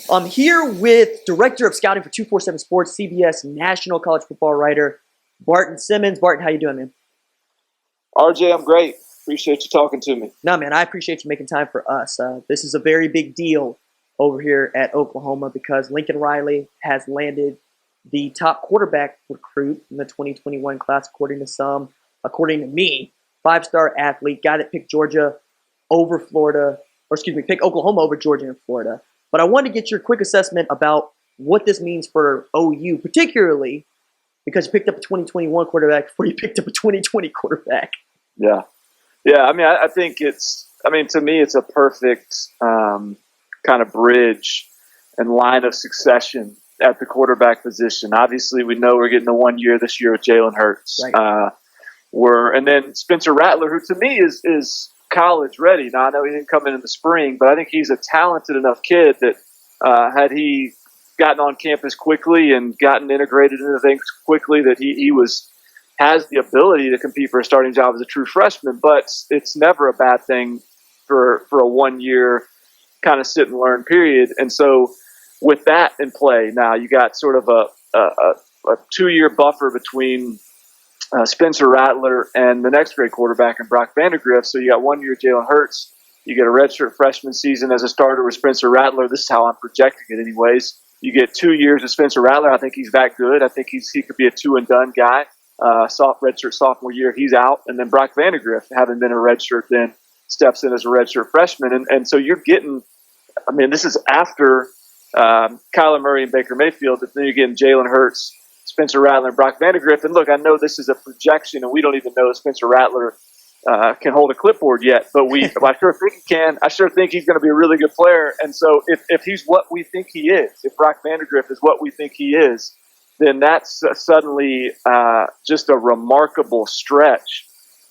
I'm here with Director of Scouting for 247 Sports, CBS National College Football writer, Barton Simmons. Barton, how you doing, man? RJ, I'm great. Appreciate you talking to me. No, man, I appreciate you making time for us. This is a very big deal over here at Oklahoma because Lincoln Riley has landed the top quarterback recruit in the 2021 class, according to some, according to me, five-star athlete, guy that picked Georgia over Florida, or excuse me, picked Oklahoma over Georgia and Florida. But I want to get your quick assessment about what this means for OU, particularly because you picked up a 2021 quarterback before you picked up a 2020 quarterback. Yeah. I mean, I think to me, it's a perfect kind of bridge and line of succession at the quarterback position. Obviously, we know we're getting the 1 year this year with Jalen Hurts. Right. And then Spencer Rattler, who to me is college ready. Now, I know he didn't come in the spring, but I think he's a talented enough kid that had he gotten on campus quickly and gotten integrated into things quickly, that he has the ability to compete for a starting job as a true freshman. But it's never a bad thing for a 1 year kind of sit and learn period. And so with that in play, now you got sort of a 2 year buffer between Spencer Rattler and the next grade quarterback in Brock Vandagriff. So you got 1 year Jalen Hurts. You get a redshirt freshman season as a starter with Spencer Rattler. This is how I'm projecting it anyways. You get 2 years of Spencer Rattler. I think he's that good. I think he could be a two and done guy. Redshirt sophomore year, he's out. And then Brock Vandagriff, having been a redshirt, then steps in as a redshirt freshman. And so you're getting, I mean, this is after Kyler Murray and Baker Mayfield. But then you're getting Jalen Hurts, Spencer Rattler, and Brock Vandagriff. And look, I know this is a projection, and we don't even know if Spencer Rattler can hold a clipboard yet. But I sure think he can. I sure think he's going to be a really good player. And so if he's what we think he is, if Brock Vandagriff is what we think he is, then that's suddenly just a remarkable stretch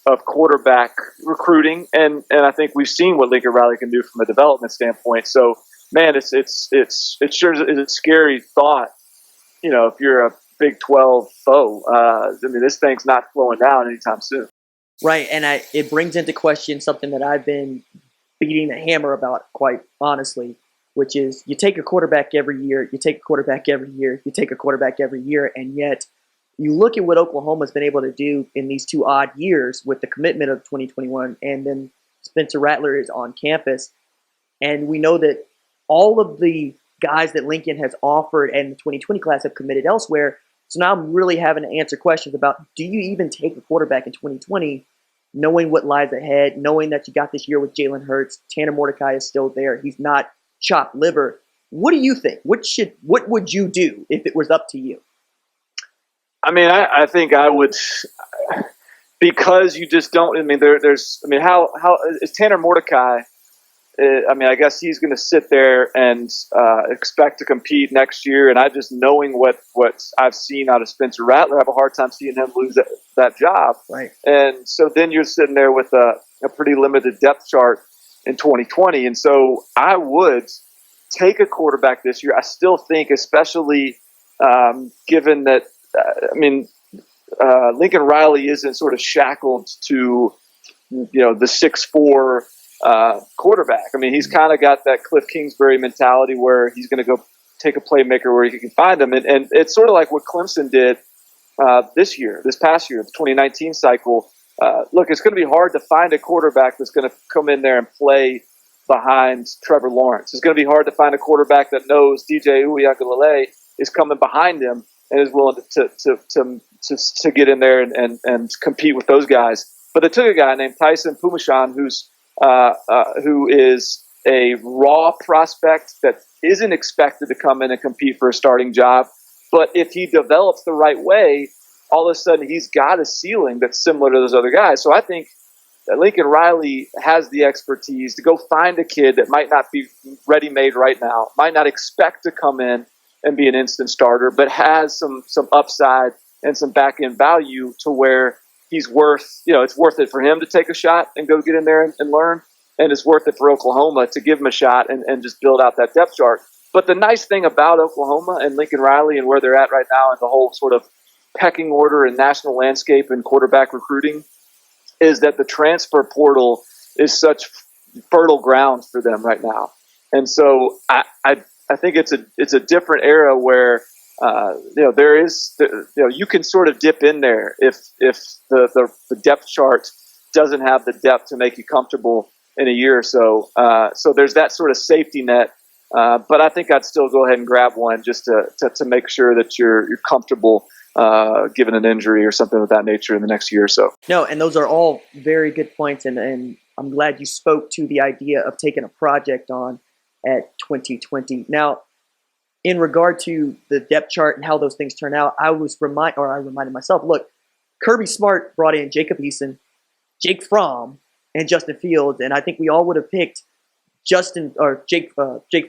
of quarterback recruiting. And I think we've seen what Lincoln Riley can do from a development standpoint. So, man, it sure is a scary thought, if you're a Big 12 foe. I mean, this thing's not slowing down anytime soon. Right, and it brings into question something that I've been beating the hammer about, quite honestly, which is you take a quarterback every year, you take a quarterback every year, you take a quarterback every year, and yet you look at what Oklahoma's been able to do in these 2 odd years with the commitment of 2021, and then Spencer Rattler is on campus, and we know that all of the guys that Lincoln has offered and the 2020 class have committed elsewhere. So now I'm really having to answer questions about, do you even take a quarterback in 2020, knowing what lies ahead, knowing that you got this year with Jalen Hurts, Tanner Mordecai is still there, he's not chopped liver. What do you think? What would you do if it was up to you? I mean, I think I would, because you just don't. I mean, how is Tanner Mordecai? I mean, I guess he's going to sit there and expect to compete next year. And I just, knowing what I've seen out of Spencer Rattler, I have a hard time seeing him lose that job. Right. And so then you're sitting there with a pretty limited depth chart in 2020. And so I would take a quarterback this year. I still think, especially given that, Lincoln Riley isn't sort of shackled to, the 6'4" quarterback. I mean, he's kind of got that Cliff Kingsbury mentality where he's going to go take a playmaker where he can find him. And it's sort of like what Clemson did this past year, the 2019 cycle. Look, it's going to be hard to find a quarterback that's going to come in there and play behind Trevor Lawrence. It's going to be hard to find a quarterback that knows DJ Uiagalelei is coming behind him and is willing to get in there and compete with those guys. But they took a guy named Tyson Pumashan, who is a raw prospect that isn't expected to come in and compete for a starting job. But if he develops the right way, all of a sudden he's got a ceiling that's similar to those other guys. So I think that Lincoln Riley has the expertise to go find a kid that might not be ready-made right now, might not expect to come in and be an instant starter, but has some upside and some back-end value to where he's worth, it's worth it for him to take a shot and go get in there and learn. And it's worth it for Oklahoma to give him a shot and just build out that depth chart. But the nice thing about Oklahoma and Lincoln Riley and where they're at right now in the whole sort of pecking order and national landscape and quarterback recruiting is that the transfer portal is such fertile ground for them right now. And so I think it's a different era where there is you can sort of dip in there if the depth chart doesn't have the depth to make you comfortable in a year or so. So there's that sort of safety net. But I think I'd still go ahead and grab one just to make sure that you're comfortable given an injury or something of that nature in the next year or so. No, and those are all very good points, and I'm glad you spoke to the idea of taking a project on at 2020. Now, in regard to the depth chart and how those things turn out, I reminded myself, look, Kirby Smart brought in Jacob Eason, Jake Fromm, and Justin Fields, and I think we all would have picked Jake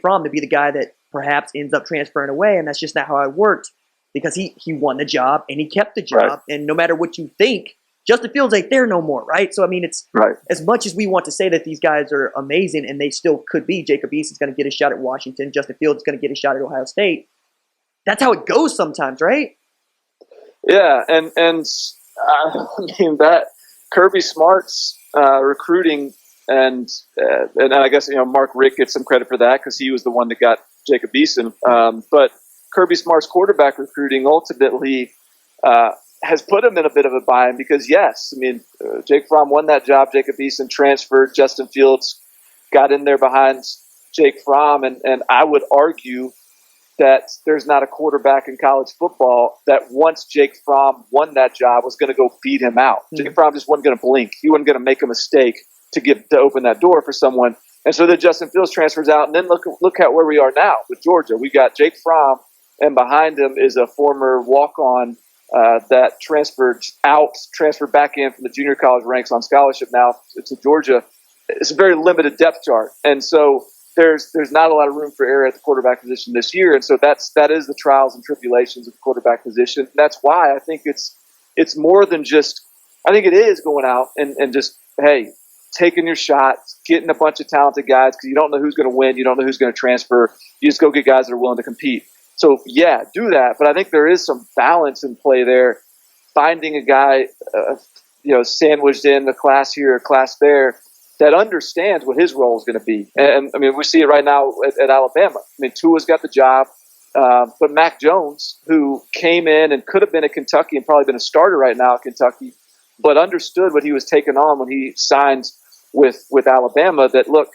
Fromm to be the guy that perhaps ends up transferring away, and that's just not how it worked, because he won the job and he kept the job, right. And no matter what you think, Justin Fields ain't there no more, right? So I mean, it's right. As much as we want to say that these guys are amazing, and they still could be. Jacob Eason's going to get a shot at Washington. Justin Fields is going to get a shot at Ohio State. That's how it goes sometimes, right? Yeah, and I mean that Kirby Smart's recruiting, and I guess Mark Richt gets some credit for that because he was the one that got Jacob Eason. But Kirby Smart's quarterback recruiting ultimately has put him in a bit of a bind because, yes, I mean, Jake Fromm won that job. Jacob Eason transferred. Justin Fields got in there behind Jake Fromm. And I would argue that there's not a quarterback in college football that once Jake Fromm won that job was going to go beat him out. Mm-hmm. Jake Fromm just wasn't going to blink. He wasn't going to make a mistake to open that door for someone. And so then Justin Fields transfers out. And then look at where we are now with Georgia. We got Jake Fromm, and behind him is a former walk-on that transferred back in from the junior college ranks on scholarship now to Georgia. It's a very limited depth chart. And so there's not a lot of room for error at the quarterback position this year. And so that is the trials and tribulations of the quarterback position. And that's why I think it's more than just, I think it is going out and just, hey, taking your shot, getting a bunch of talented guys because you don't know who's going to win. You don't know who's going to transfer. You just go get guys that are willing to compete. So, yeah, do that. But I think there is some balance in play there. Finding a guy, sandwiched in a class here, a class there, that understands what his role is going to be. And I mean, we see it right now at Alabama. I mean, Tua's got the job. But Mac Jones, who came in and could have been at Kentucky and probably been a starter right now at Kentucky, but understood what he was taking on when he signed with Alabama, that, look,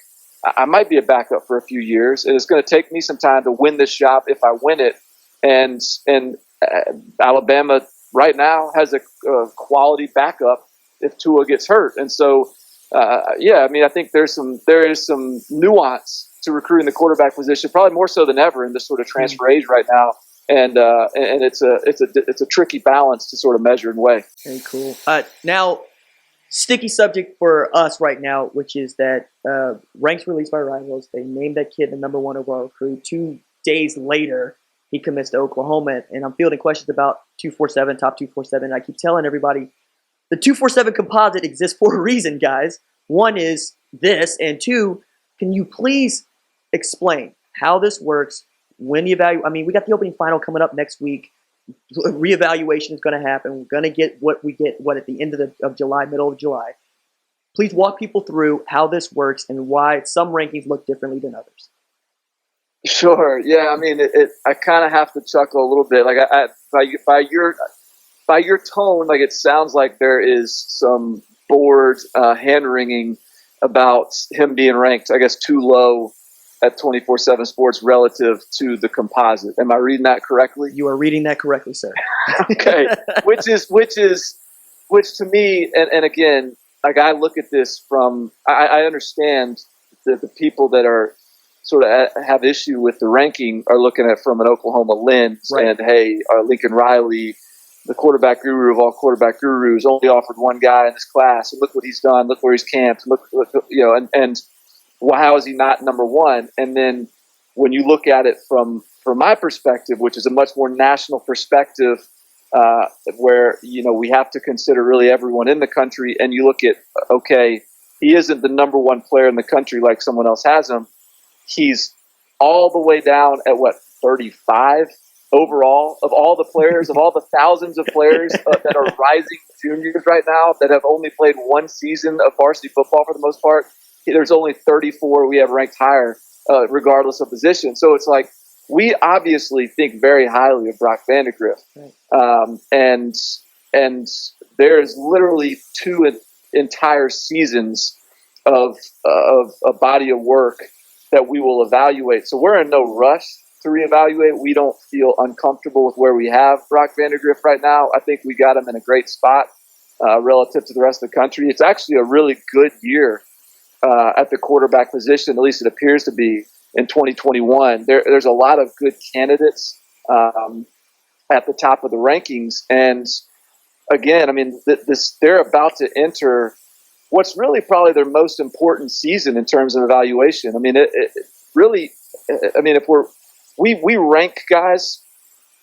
I might be a backup for a few years, and it's going to take me some time to win this job if I win it. And Alabama right now has a quality backup if Tua gets hurt. And so, I mean, I think there is some nuance to recruiting the quarterback position, probably more so than ever in this sort of transfer age right now. And it's a tricky balance to sort of measure and weigh. Very cool. Now, sticky subject for us right now, which is that ranks released by Rivals. They named that kid the number 1 overall recruit. 2 days later, he commits to Oklahoma, and I'm fielding questions about 247, top 247. I keep telling everybody the 247 composite exists for a reason, guys. One is this, and 2, can you please explain how this works? When the we got the opening final coming up next week. Reevaluation is going to happen. We're going to get what at the end of July, middle of July. Please walk people through how this works and why some rankings look differently than others. Sure. Yeah. I mean, I kind of have to chuckle a little bit. Like by your tone, like it sounds like there is some bored hand wringing about him being ranked, I guess, too low at 24/7 Sports relative to the composite. Am I reading that correctly? You are reading that correctly, sir. Okay. Which to me, and again, like I look at this from, I understand that the people that are sort of have issue with the ranking are looking at it from an Oklahoma lens. Right. And hey, Lincoln Riley, the quarterback guru of all quarterback gurus, only offered one guy in this class, and look what he's done. Look where he's camped. Look, and well, how is he not number 1? And then when you look at it from my perspective, which is a much more national perspective, where we have to consider really everyone in the country, and you look at, okay, he isn't the number 1 player in the country like someone else has him. He's all the way down at 35 overall of all the players, of all the thousands of players that are rising juniors right now that have only played 1 season of varsity football for the most part. There's only 34 we have ranked higher regardless of position. So it's like, we obviously think very highly of Brock Vandagriff. Right. And there's literally 2 entire seasons of a body of work that we will evaluate. So we're in no rush to reevaluate. We don't feel uncomfortable with where we have Brock Vandagriff right now. I think we got him in a great spot relative to the rest of the country. It's actually a really good year at the quarterback position, at least it appears to be, in 2021. There's a lot of good candidates at the top of the rankings. And again, I mean, they're about to enter what's really probably their most important season in terms of evaluation. I mean, it really, I mean, if we rank guys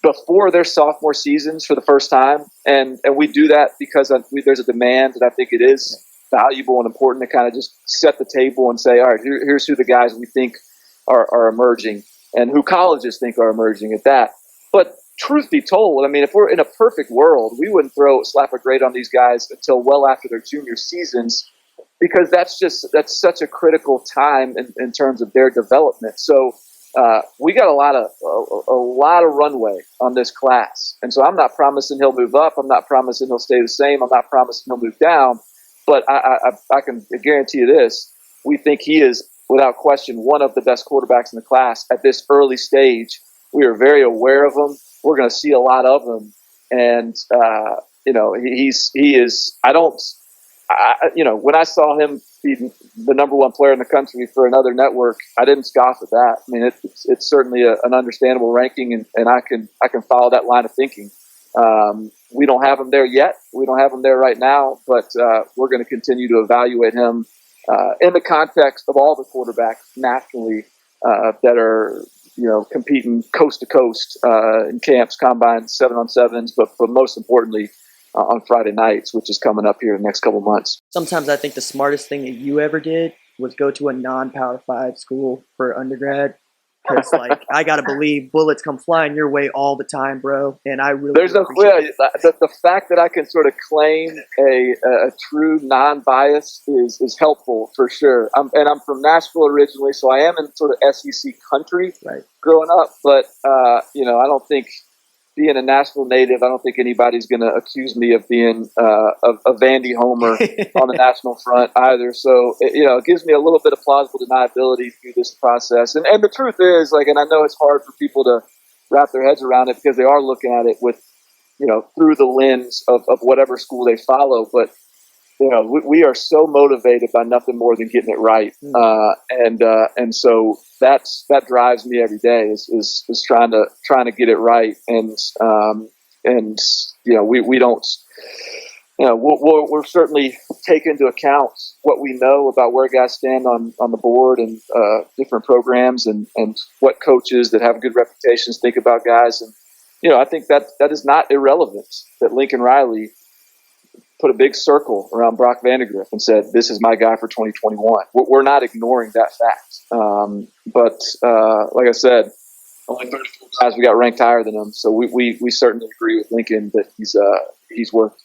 before their sophomore seasons for the first time, and we do that because there's a demand, and I think it is valuable and important to kind of just set the table and say, all right, here's who the guys we think are emerging and who colleges think are emerging at that. But truth be told, I mean, if we're in a perfect world, we wouldn't slap a grade on these guys until well after their junior seasons, because that's such a critical time in terms of their development. So we got a lot of runway on this class. And so I'm not promising he'll move up. I'm not promising he'll stay the same. I'm not promising he'll move down. But I can guarantee you this. We think he is, without question, one of the best quarterbacks in the class at this early stage. We are very aware of him. We're going to see a lot of him. And, he is, when I saw him be the number 1 player in the country for another network, I didn't scoff at that. I mean, it's certainly an understandable ranking, and I can follow that line of thinking. We don't have him there yet. We don't have him there right now, but we're going to continue to evaluate him in the context of all the quarterbacks nationally that are, competing coast to coast in camps, combines, 7-on-7s, but most importantly on Friday nights, which is coming up here in the next couple months. Sometimes I think the smartest thing that you ever did was go to a non-Power 5 school for undergrad. Because, I got to believe bullets come flying your way all the time, bro. And I really There's no clear. The fact that I can sort of claim a true non-bias is helpful for sure. I'm from Nashville originally, so I am in sort of SEC country growing up. But, I don't think, being a Nashville native, I don't think anybody's going to accuse me of being a Vandy homer on the national front either. So, it gives me a little bit of plausible deniability through this process. And the truth is, and I know it's hard for people to wrap their heads around it because they are looking at it with, through the lens of whatever school they follow. But, we are so motivated by nothing more than getting it right. And so that drives me every day is trying to get it right. And we don't, we'll certainly take into account what we know about where guys stand on the board and different programs and what coaches that have good reputations think about guys. And, I think that is not irrelevant that Lincoln Riley put a big circle around Brock Vandagriff and said, this is my guy for 2021. We're not ignoring that fact. But like I said, only 34 guys we got ranked higher than him. So we certainly agree with Lincoln that he's worth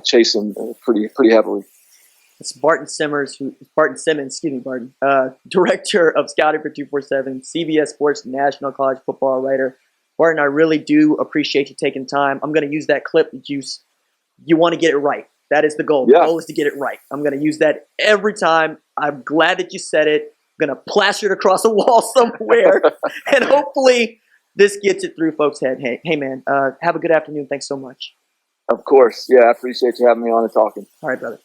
chasing pretty heavily. It's Barton Simmons, director of scouting for 247, CBS Sports National College Football writer. Barton, I really do appreciate you taking time. I'm going to use that clip that you want to get it right. That is the goal. Yeah. The goal is to get it right. I'm going to use that every time. I'm glad that you said it. I'm going to plaster it across a wall somewhere. And hopefully this gets it through folks' head. Hey man, have a good afternoon. Thanks so much. Of course. Yeah, I appreciate you having me on and talking. All right, brother.